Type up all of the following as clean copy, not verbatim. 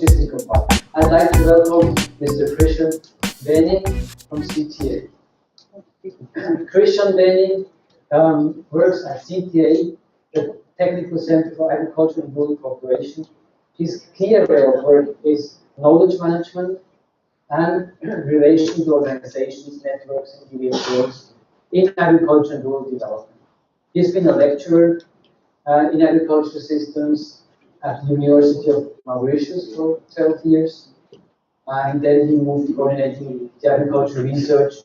logistical part. I'd like to welcome Mr. Krishna Bheenick from CTA. Krishna Bheenick works at CTA, the Technical Center for Agriculture and Rural Cooperation. His key area of work is knowledge management and relation to organizations, networks, and individuals in agriculture and rural development. He's been a lecturer in agriculture systems at the University of Mauritius for 12 years, and then he moved to coordinating the agriculture research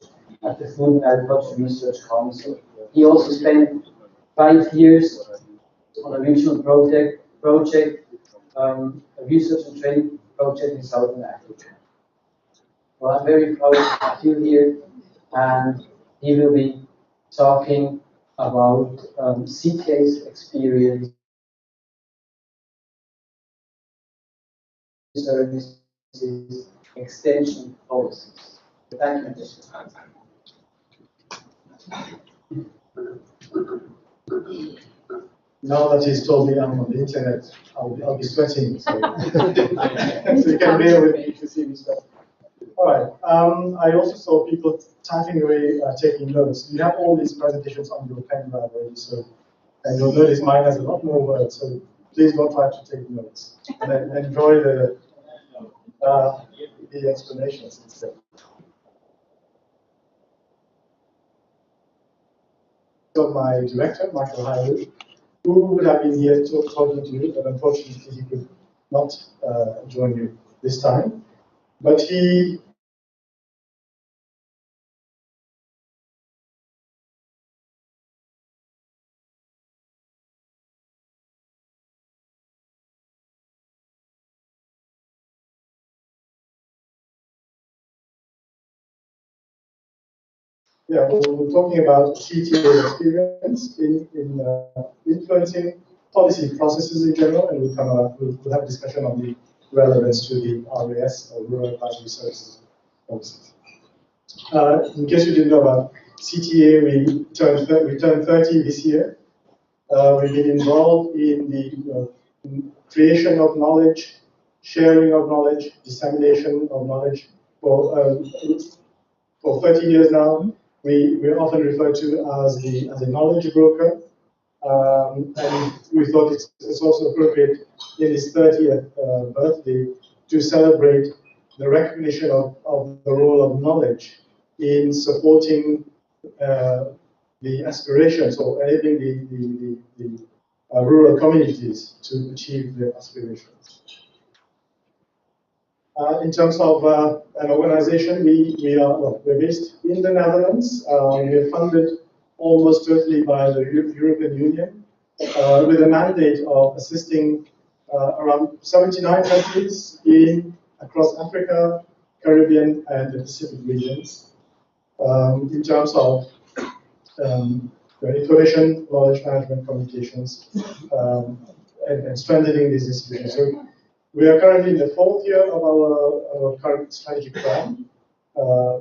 at the Food and Agriculture Research Council. He also spent 5 years on a regional project, a research and training project in Southern Africa. Well, I'm very proud to have you here, and he will be talking about CTA's experience, services, extension policies. Thank you. Now that he's told me I'm on the internet, I'll be sweating. So, so you can bear with me if you see me sweat. All right. I also saw people typing away, taking notes. You have all these presentations on your pen drive already, so and you'll notice mine has a lot more words. So please don't try to take notes. And enjoy the explanations instead. So my director, Michael Hywood, who would have been here talking to you, but unfortunately he could not join you this time. But he we're talking about CTA experience in influencing policy processes in general, and we'll have a discussion on the relevance to the RAS, or Rural Advisory Services policies. In case you didn't know about CTA, we turned 30 this year. We've been involved in the creation of knowledge, sharing of knowledge, dissemination of knowledge for 30 years now. We're often referred to as a knowledge broker, and we thought it's also appropriate in his 30th birthday to celebrate the recognition of the role of knowledge in supporting the aspirations, or enabling the rural communities to achieve their aspirations. In terms of an organization, we're based in the Netherlands. We're funded almost totally by the European Union, with a mandate of assisting around 79 countries across Africa, Caribbean, and the Pacific regions, in terms of information, knowledge management, communications, and strengthening these institutions. So we are currently in the 4th year of our current strategic plan,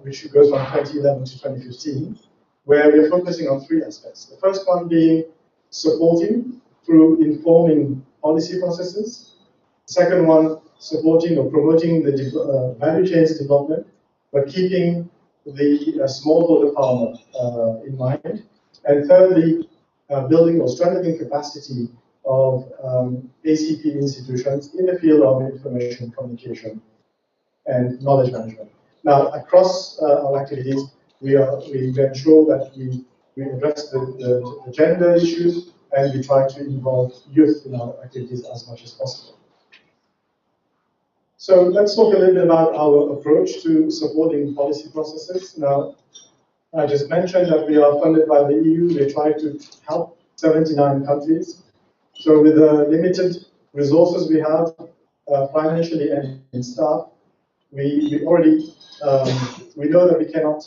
which goes from 2011 to 2015, where we are focusing on 3 aspects. The first one being supporting through informing policy processes. The second one, supporting or promoting the value chains development, but keeping the smallholder farmer in mind. And thirdly, building or strengthening capacity of ACP institutions in the field of information, communication, and knowledge management. Now, across our activities, we ensure that we address the gender issues, and we try to involve youth in our activities as much as possible. So let's talk a little bit about our approach to supporting policy processes. Now, I just mentioned that we are funded by the EU. We try to help 79 countries. So with the limited resources we have, financially and in staff, we already we know that we cannot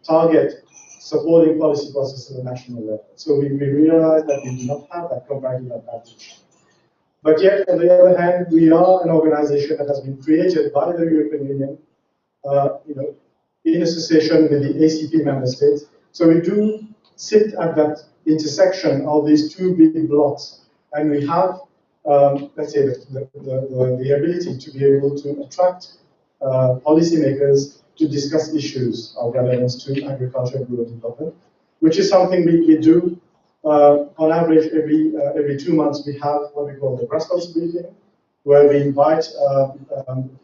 target supporting policy processes at the national level. So we realize that we do not have that comparative advantage. But yet, on the other hand, we are an organization that has been created by the European Union, in association with the ACP member states. So we do sit at that intersection of these 2 big blocks, and we have let's say, the ability to be able to attract policymakers to discuss issues of relevance to agriculture and rural development, which is something we do. On average, every 2 months, we have what we call the Brussels briefing, where we invite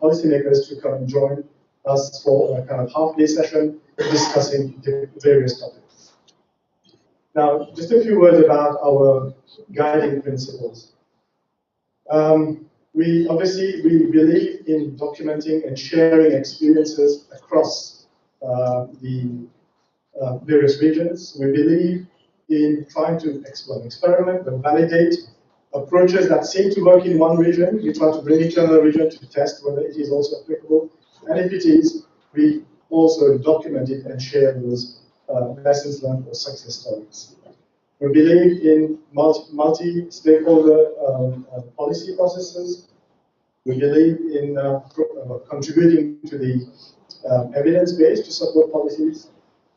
policymakers to come and join us for a kind of half-day session discussing the various topics. Now, just a few words about our guiding principles. We believe in documenting and sharing experiences across the various regions. We believe in trying to experiment and validate approaches that seem to work in one region. We try to bring it to another region to test whether it is also applicable. And if it is, we also document it and share those lessons learned or success stories. We believe in multi-stakeholder policy processes. We believe in contributing to the evidence base to support policies.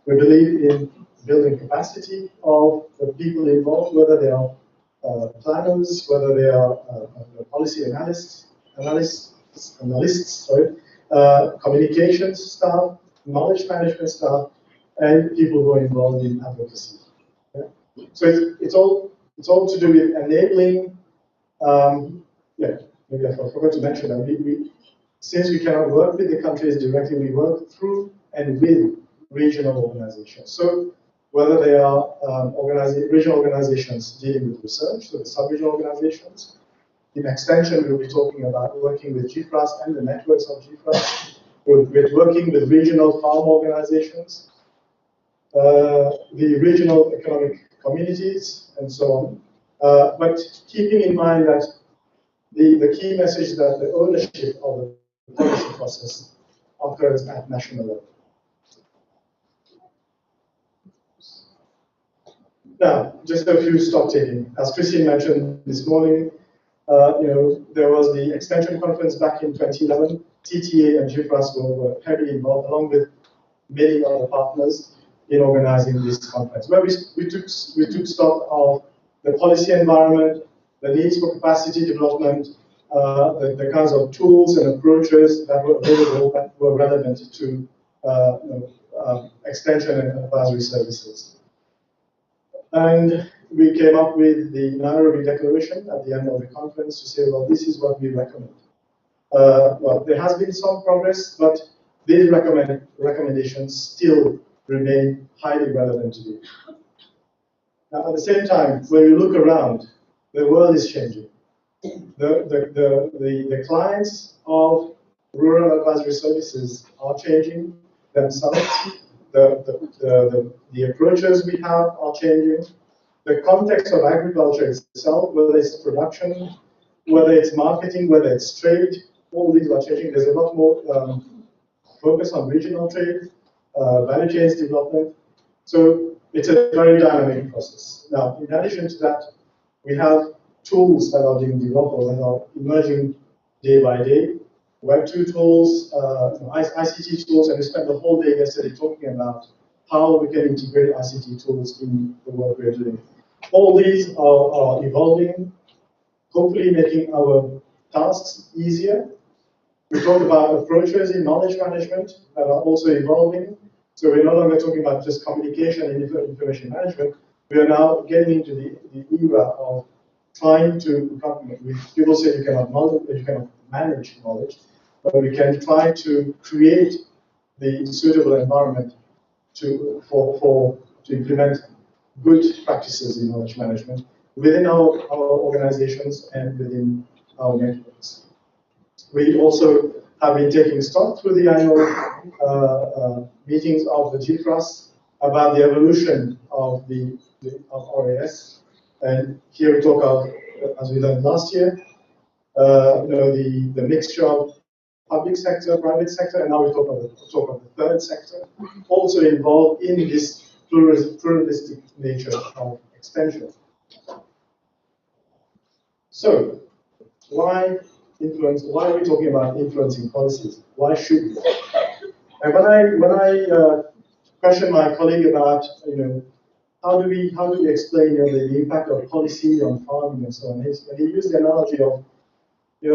We believe in building capacity of the people involved, whether they are planners, whether they are policy analysts, communications staff, knowledge management staff, and people who are involved in advocacy. Yeah? So it's all to do with enabling. Maybe I forgot to mention that since we cannot work with the countries directly, we work through and with regional organizations. So whether they are regional organizations dealing with research, so the sub-regional organizations. In extension, we'll be talking about working with GFRAS and the networks of GFRAS. We're working with regional farm organizations, the regional economic communities, and so on. But keeping in mind that the key message is that the ownership of the policy process occurs at national level. Now, just a few stock taking. As Christine mentioned this morning, there was the extension conference back in 2011. TTA and GFRAS were heavily involved, along with many other partners, in organizing this conference, where we took stock of the policy environment, the needs for capacity development, the kinds of tools and approaches that were available that were relevant to extension and advisory services. And we came up with the Nairobi Declaration at the end of the conference to say, well, this is what we recommend. Well, there has been some progress, but these recommendations still remain highly relevant today. Now, at the same time, when you look around, the world is changing. The clients of rural advisory services are changing themselves. The approaches we have are changing. The context of agriculture itself, whether it's production, whether it's marketing, whether it's trade, all these are changing. There's a lot more focus on regional trade, value chains development. So it's a very dynamic process. Now, in addition to that, we have tools that are being developed or that are emerging day by day. Web 2 tools, ICT tools, and we spent the whole day yesterday talking about how we can integrate ICT tools in the work we're doing. All these are evolving, hopefully making our tasks easier. We talked about approaches in knowledge management that are also evolving. So we're no longer talking about just communication and information management. We are now getting into the era of trying to, people say you cannot manage knowledge, but we can try to create the suitable environment to implement good practices in knowledge management within our organizations and within our networks. We also have been taking stock through the annual meetings of the GFRAS about the evolution of RAS. And here we talk of, as we learned last year, the mixture of public sector, private sector, and now we talk of the third sector, also involved in this pluralistic nature of extension. So, why influence? Why are we talking about influencing policies? Why should we? And when I question my colleague about, how do we explain the impact of policy on farming and so on? And he used the analogy of,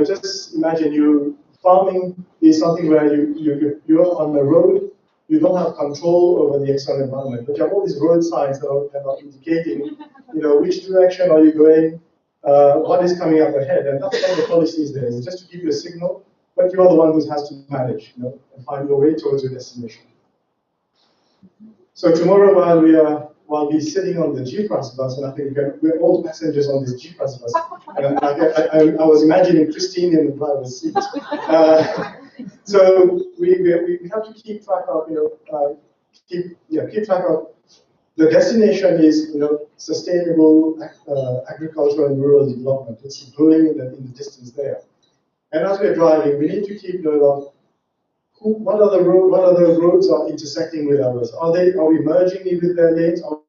just imagine farming is something where you're on the road, you don't have control over the external environment, but you have all these road signs that are indicating, which direction are you going, what is coming up ahead, and that's what the policy is there. It's just to give you a signal, but you are the one who has to manage, and find your way towards your destination. So tomorrow, while we're sitting on the GFRAS bus, and I think we're all passengers on this GFRAS bus, and I was imagining Christine in the driver's seat. So we have to keep track of, keep track of the destination is, sustainable agricultural and rural development. It's growing in the distance there. And as we're driving, we need to keep note of what other roads are intersecting with ours. Are we merging in with their lanes? Are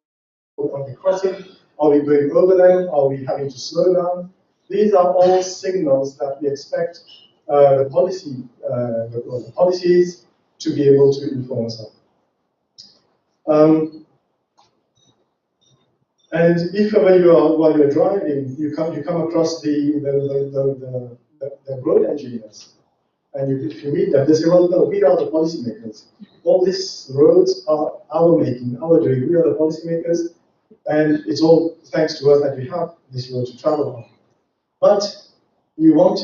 we crossing? Are we going over them? Are we having to slow down? These are all signals that we expect the policies to be able to inform us of. And if while you're driving, you come across the road engineers, and if you meet them, they say, well, no, we are the policymakers. All these roads are our making, our doing. We are the policymakers, and it's all thanks to us that we have this road to travel on. But you want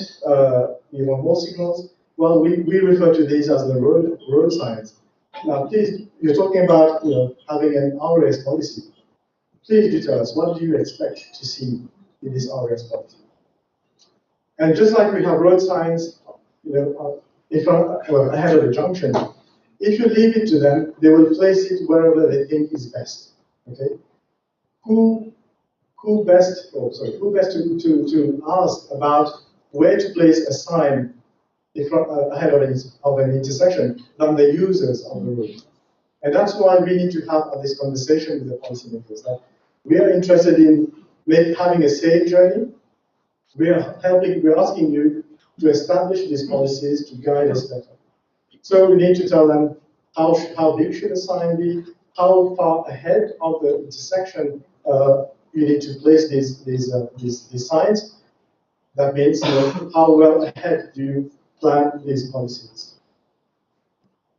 more signals? Well, we refer to these as the road signs. Now, please, you're talking about having an RAS policy. Please do tell us, what do you expect to see in this RAS policy? And just like we have road signs, ahead of the junction, if you leave it to them, they will place it wherever they think is best. Okay? Who best to ask about where to place a sign ahead of an intersection than the users of the road? And that's why we need to have this conversation with the policymakers. That we are interested in having a safe journey. We are asking you to establish these policies to guide us better. So we need to tell them how big should a sign be, how far ahead of the intersection you need to place these signs. That means how well ahead do you plan these policies.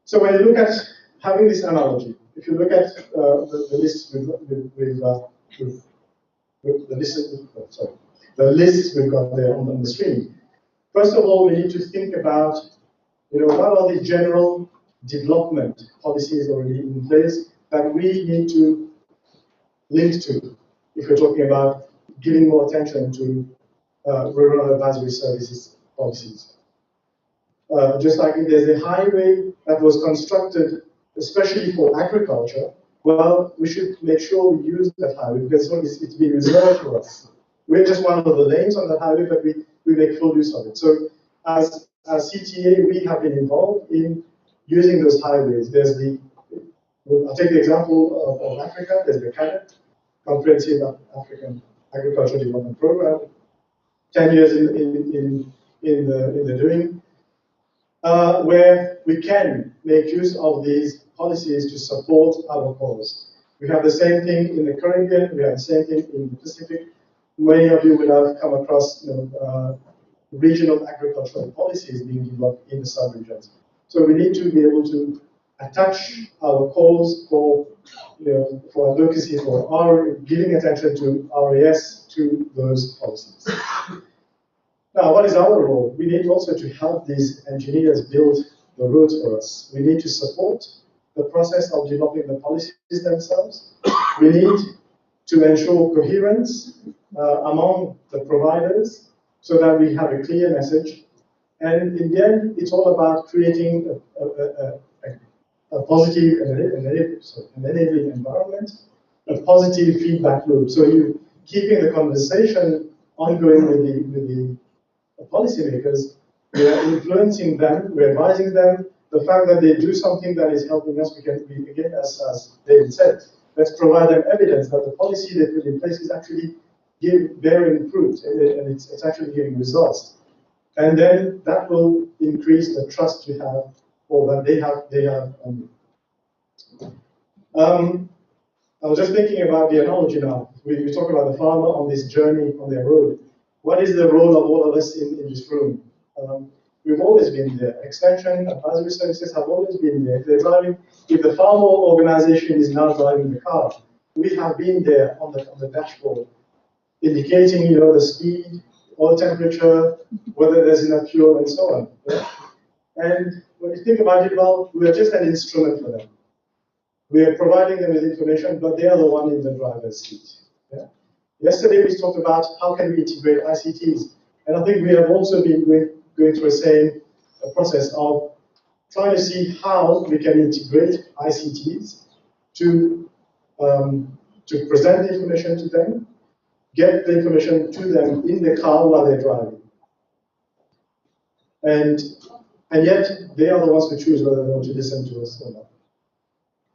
So when you look at having this analogy, if you look at the list the list we've got there on the screen. First of all, we need to think about, what are the general development policies already in place that we need to link to if we're talking about giving more attention to rural advisory services policies. Just like if there's a highway that was constructed especially for agriculture, well, we should make sure we use that highway because it's been reserved for us. We're just one of the lanes on that highway, but we make full use of it. So as CTA, we have been involved in using those highways. I'll take the example of Africa. There's the Keynote, Comprehensive African Agricultural Development Program, 10 years in the doing, where we can make use of these policies to support our cause. We have the same thing in the Caribbean, we have the same thing in the Pacific. Many of you will have come across regional agricultural policies being developed in the sub-regions. So we need to be able to attach our calls for advocacy, for giving attention to RAS to those policies. Now, what is our role? We need also to help these engineers build the roads for us. We need to support the process of developing the policies themselves. We need to ensure coherence among the providers so that we have a clear message. And in the end, it's all about creating a positive and enabling environment, a positive feedback loop. So you keeping the conversation ongoing with the policymakers, we are influencing them, we're advising them. The fact that they do something that is helping us, again, as David said, let's provide them evidence that the policy they put in place is actually bearing fruit and it's actually giving results. And then that will increase the trust we have, or that they have on you. I was just thinking about the analogy now. We talk about the farmer on this journey on their road. What is the role of all of us in this room? We've always been there. Extension, advisory services have always been there. If they're driving, if the farmer organization is now driving the car, we have been there on the dashboard, indicating, you know, the speed, oil temperature, whether there's enough fuel, and so on. Yeah? And when you think about it, well, we are just an instrument for them. We are providing them with information, but they are the one in the driver's seat. Yeah? Yesterday we talked about how can we integrate ICTs, and I think we have also been going through the same process of trying to see how we can integrate ICTs to present the information to them, get the information to them in the car while they're driving. And yet, they are the ones who choose whether they want to listen to us or not.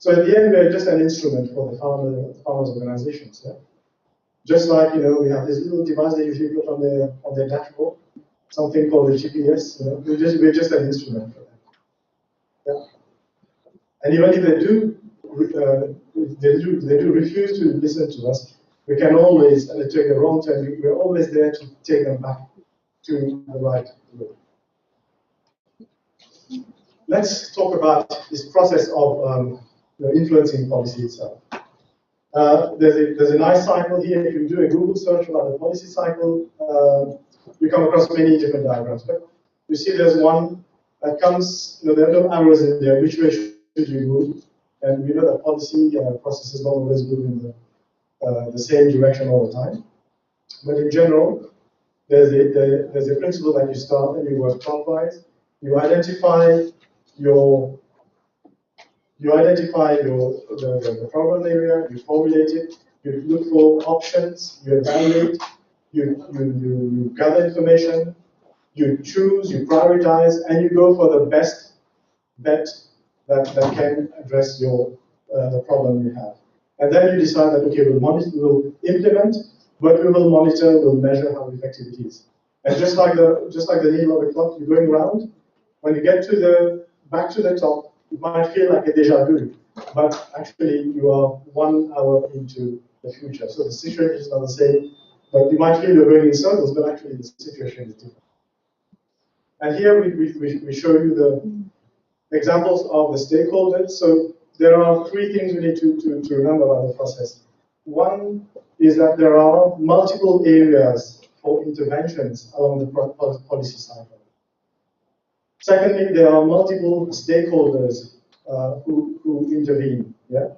So at the end, we're just an instrument for the farmers' organizations. Yeah? Just like, you know, we have this little device they usually put on their dashboard, something called the GPS. You know, we're just an instrument for them. Yeah? And even if they do refuse to listen to us, we can always, and take the wrong turn, we're always there to take them back to the right road. Let's talk about this process of influencing policy itself. There's a nice cycle here. If you do a Google search about the policy cycle, you come across many different diagrams. But you see there's one that comes, you know, there are no arrows in there. Which way should you move? And we know that policy processes don't always move in the same direction all the time. But in general, there's a principle that you start and you work clockwise. You identify the problem area, you formulate it, you look for options, you evaluate, you gather information, you choose, you prioritize, and you go for the best bet that can address the problem you have. And then you decide that, okay, we'll implement, but we will monitor, we'll measure how effective it is. And just like the needle of the clock, you're going round. When you get back to the top, it might feel like a deja vu, but actually you are 1 hour into the future. So the situation is not the same, but you might feel you're going in circles, but actually the situation is different. And here we show you the examples of the stakeholders. So there are 3 things we need to remember about the process. One is that there are multiple areas for interventions along the policy cycle. Secondly, there are multiple stakeholders who intervene. Yeah?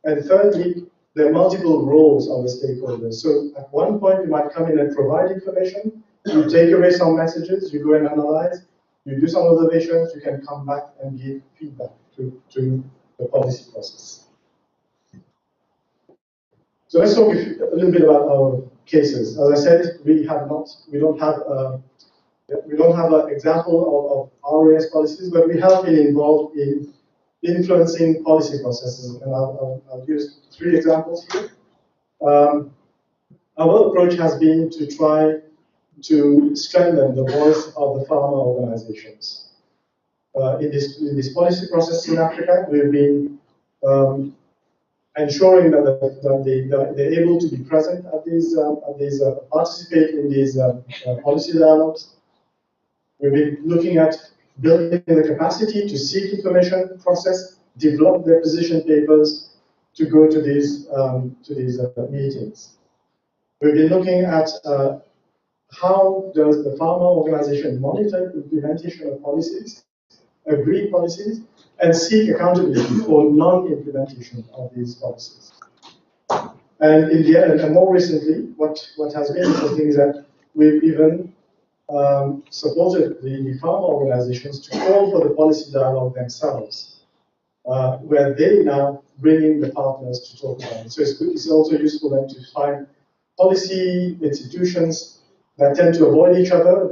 And thirdly, there are multiple roles of the stakeholders. So at one point, you might come in and provide information, you take away some messages, you go and analyze, you do some observations, you can come back and give feedback to the policy process. So let's talk a little bit about our cases. As I said, we don't have an example of RAS policies, but we have been involved in influencing policy processes, and I'll use 3 examples here. Our approach has been to try to strengthen the voice of the farmer organizations. In this policy process in Africa, we've been ensuring that they're able to be present at these participate in these policy dialogues. We've been looking at building the capacity to seek information, process, develop their position papers to go to these meetings. We've been looking at how does the farmer organization monitor implementation of policies, agree policies, and seek accountability for non-implementation of these policies. And in the end, and more recently, what has been interesting is that we've even supported the farmer organizations to call for the policy dialogue themselves, where they now bring in the partners to talk about it. So it's also useful then to find policy institutions that tend to avoid each other.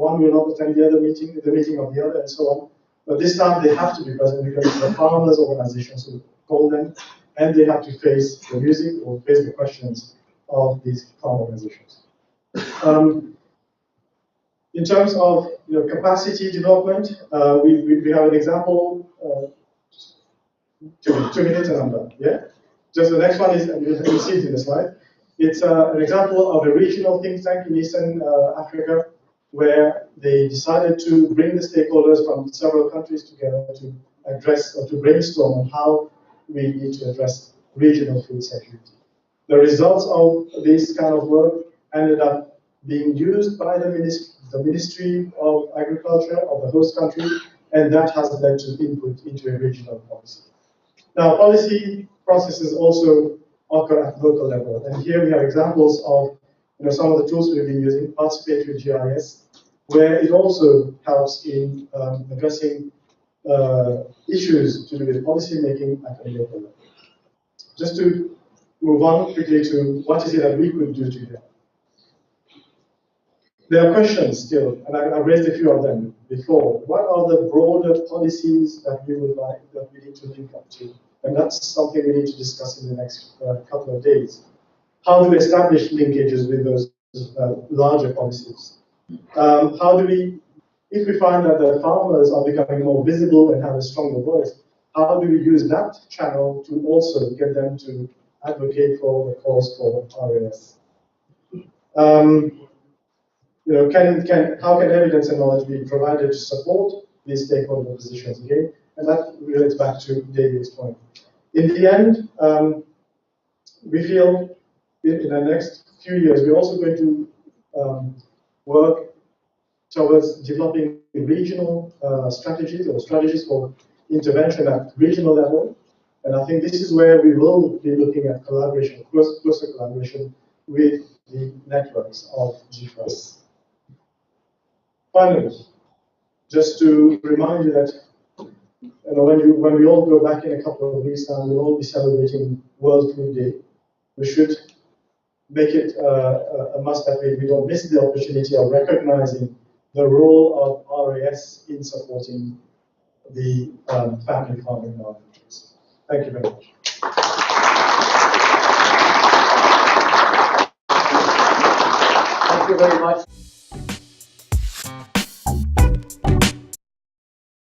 One will not attend the meeting of the other, and so on. But this time they have to be present because it's the farmers' organizations who call them, and they have to face the music or face the questions of these farm organizations. In terms of capacity development, we have an example. 2 minutes and I'm done. Yeah. Just the next one is, and you'll see it in the slide, it's an example of a regional think tank in Eastern Africa, where they decided to bring the stakeholders from several countries together to address or to brainstorm on how we need to address regional food security. The results of this kind of work ended up being used by the Ministry of Agriculture of the host country, and that has led to input into a regional policy. Now, policy processes also occur at local level, and here we have examples of some of the tools we've been using, participatory GIS, where it also helps in addressing issues to do with policy making at a local level. Just to move on quickly to what is it that we could do together. There are questions still, and I've raised a few of them before. What are the broader policies that we would like, that we need to link up to? And that's something we need to discuss in the next couple of days. How to establish linkages with those larger policies? How do we, if we find that the farmers are becoming more visible and have a stronger voice, how do we use that channel to also get them to advocate for the cause for RAS? How can evidence and knowledge be provided to support these stakeholder positions again? And that relates back to David's point. In the end, we feel in the next few years, we're also going to work towards developing regional strategies or strategies for intervention at regional level. And I think this is where we will be looking at collaboration, closer collaboration with the networks of GFRAS. Finally, just to remind you that when we all go back in a couple of weeks now, we'll all be celebrating World Food Day. We should make it a must that we don't miss the opportunity of recognizing the role of RAS in supporting the family farming in our countries. Thank you very much. Thank you very much.